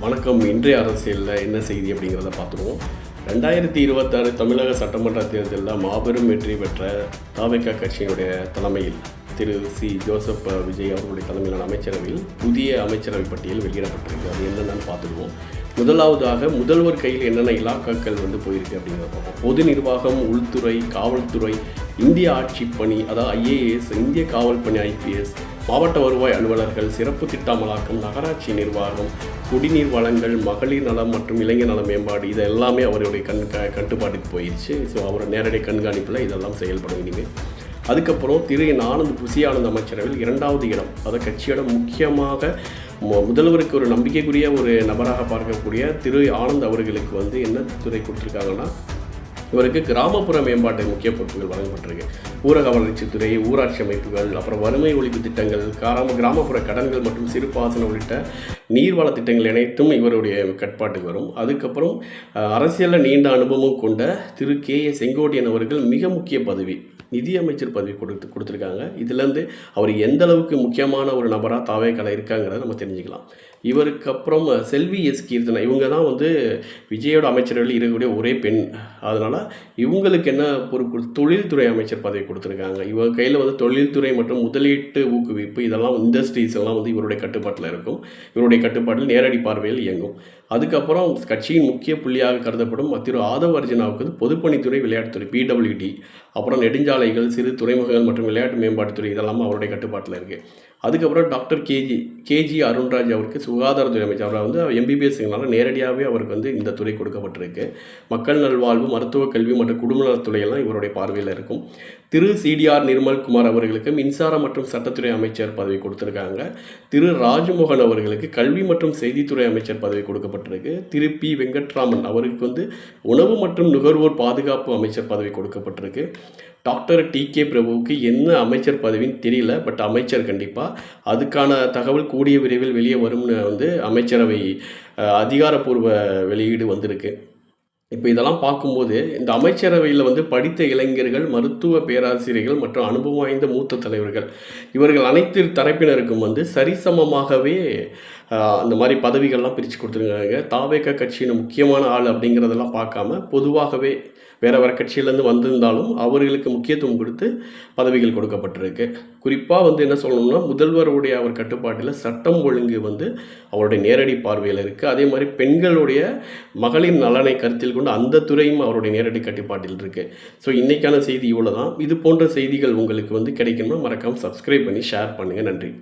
வணக்கம். இன்றைய அரசியலில் என்ன செய்தி அப்படிங்கிறத பார்த்துருவோம். 2026 தமிழக சட்டமன்ற தேர்தலில் மாபெரும் வெற்றி பெற்ற தாவேகா கட்சியினுடைய தலைமையில் திரு ஜோசப் விஜய் அவர்களுடைய தலைமையிலான அமைச்சரவையில் புதிய அமைச்சரவை பட்டியல் வெளியிடப்பட்டிருக்கு. அது என்னென்னு பார்த்துருவோம். முதலாவதாக முதல்வர் கையில் என்னென்ன இலாக்காக்கள் போயிருக்கு அப்படிங்கிறத பார்ப்போம். பொது நிர்வாகம், உள்துறை, காவல்துறை, இந்திய ஆட்சி பணி அதாவது IAS, இந்திய காவல் பணி IPS, மாவட்ட வருவாய் அலுவலர்கள், சிறப்பு திட்ட அமலாக்கம், நகராட்சி நிர்வாகம், குடிநீர் வளங்கள், மகளிர் நலம் மற்றும் இளைஞர் நல மேம்பாடு, இது எல்லாமே அவருடைய கட்டுப்பாட்டுக்கு போயிடுச்சு. ஸோ அவர் நேரடி கண்காணிப்பில் இதெல்லாம் செயல்படும் இனிமேல். அதுக்கப்புறம் திரு ஆனந்த் புசி ஆனந்த் அமைச்சரவையில் 2வது இடம், அதாவது கட்சியோட முக்கியமாக முதல்வருக்கு ஒரு நம்பிக்கைக்குரிய ஒரு நபராக பார்க்கக்கூடிய திரு ஆனந்த் அவர்களுக்கு என்ன துறை கொடுத்துருக்காங்கன்னா, இவருக்கு கிராமப்புற மேம்பாட்டு முக்கிய பொறுப்புகள் வழங்கப்பட்டிருக்கு. ஊரக வளர்ச்சித்துறை, ஊராட்சி அமைப்புகள், அப்புறம் வறுமை ஒழிப்பு திட்டங்கள், கிராமப்புற கடன்கள் மற்றும் சிறுபாசனம் உள்ளிட்ட நீர்வள திட்டங்கள் அனைத்தும் இவருடைய கட்டுப்பாட்டுக்கு வரும். அதுக்கப்புறம் அரசியலில் நீண்ட அனுபவம் கொண்ட திரு செங்கோட்டையன் அவர்கள் மிக முக்கிய பதவி, நிதியமைச்சர் பதவி கொடுத்துருக்காங்க. இதுலேருந்து அவர் எந்த அளவுக்கு முக்கியமான ஒரு நபராக தாவேக்கால இருக்காங்கிறத நம்ம தெரிஞ்சுக்கலாம். இவருக்கு அப்புறம் செல்வி கீர்த்தனா, இவங்க தான் விஜயோட அமைச்சர்கள் இருக்கக்கூடிய ஒரே பெண். அதனால் இவங்களுக்கு என்ன பொறுப்பு, தொழில்துறை அமைச்சர் பதவி கொடுத்துருக்காங்க. இவங்க கையில் தொழில்துறை மற்றும் முதலீட்டு ஊக்குவிப்பு, இதெல்லாம் இண்டஸ்ட்ரீஸ் எல்லாம் இவருடைய கட்டுப்பாட்டில் இருக்கும். இவருடைய கட்டுப்பாட்டில் நேரடி பார்வையில் இயங்கும். அதுக்கப்புறம் கட்சியின் முக்கிய புள்ளியாக கருதப்படும் திரு ஆதவ அர்ஜுனாவுக்கு பொதுப்பணித்துறை, விளையாட்டுத்துறை, PWD, அப்புறம் நெடுஞ்சாலைகள், சிறு துறைமுகங்கள் மற்றும் விளையாட்டு மேம்பாட்டுத்துறை, இதெல்லாம் அவருடைய கட்டுப்பாட்டில் இருக்குது. அதுக்கப்புறம் டாக்டர் KG அருண்ராஜ் அவருக்கு சுகாதாரத்துறை அமைச்சர். அவர் MBBSனால நேரடியாகவே அவருக்கு இந்த துறை கொடுக்கப்பட்டிருக்கு. மக்கள் நல்வாழ்வு, மருத்துவ கல்வி மற்றும் குடும்ப நலத்துறையெல்லாம் இவருடைய பார்வையில் இருக்கும். திரு CDR நிர்மல்குமார் அவர்களுக்கு மின்சாரம் மற்றும் சட்டத்துறை அமைச்சர் பதவி கொடுத்துருக்காங்க. திரு ராஜ்மோகன் அவர்களுக்கு கல்வி மற்றும் செய்தித்துறை அமைச்சர் பதவி கொடுக்கப்பட்டிருக்கு. திரு P வெங்கட்ராமன் அவருக்கு உணவு மற்றும் நுகர்வோர் பாதுகாப்பு அமைச்சர் பதவி கொடுக்கப்பட்டிருக்கு. டாக்டர் TK பிரபுவுக்கு என்ன அமைச்சர் பதவின்னு தெரியல, பட் அமைச்சர் கண்டிப்பாக. அதுக்கான தகவல் கூடிய விரைவில் வெளியே வரும்னு அமைச்சரவை அதிகாரப்பூர்வ வெளியீடு வந்திருக்கு. இப்போ இதெல்லாம் பார்க்கும்போது இந்த அமைச்சரவையில் படித்த இளைஞர்கள், மருத்துவ பேராசிரியர்கள் மற்றும் அனுபவம் வாய்ந்த மூத்த தலைவர்கள், இவர்கள் அனைத்து தரப்பினருக்கும் சரிசமமாகவே அந்த மாதிரி பதவிகள்லாம் பிரித்து கொடுத்துருக்காங்க. தாவேகா கட்சியின் முக்கியமான ஆள் அப்படிங்கிறதெல்லாம் பார்க்காம பொதுவாகவே வேறு கட்சியிலேருந்து வந்திருந்தாலும் அவர்களுக்கு முக்கியத்துவம் கொடுத்து பதவிகள் கொடுக்கப்பட்டிருக்கு. குறிப்பாக என்ன சொல்லணும்னா, முதல்வருடைய அவர் கட்டுப்பாட்டில் சட்டம் ஒழுங்கு அவருடைய நேரடி பார்வையில் இருக்குது. அதே மாதிரி பெண்களுடைய மகளிர் நலனை கருத்தில் கொண்டு அந்த துறையும் அவருடைய நேரடி கட்டுப்பாட்டில் இருக்குது. ஸோ இன்றைக்கான செய்தி இவ்வளோ தான். இது போன்ற செய்திகள் உங்களுக்கு கிடைக்கணும்னா மறக்காமல் சப்ஸ்கிரைப் பண்ணி ஷேர் பண்ணுங்கள். நன்றி.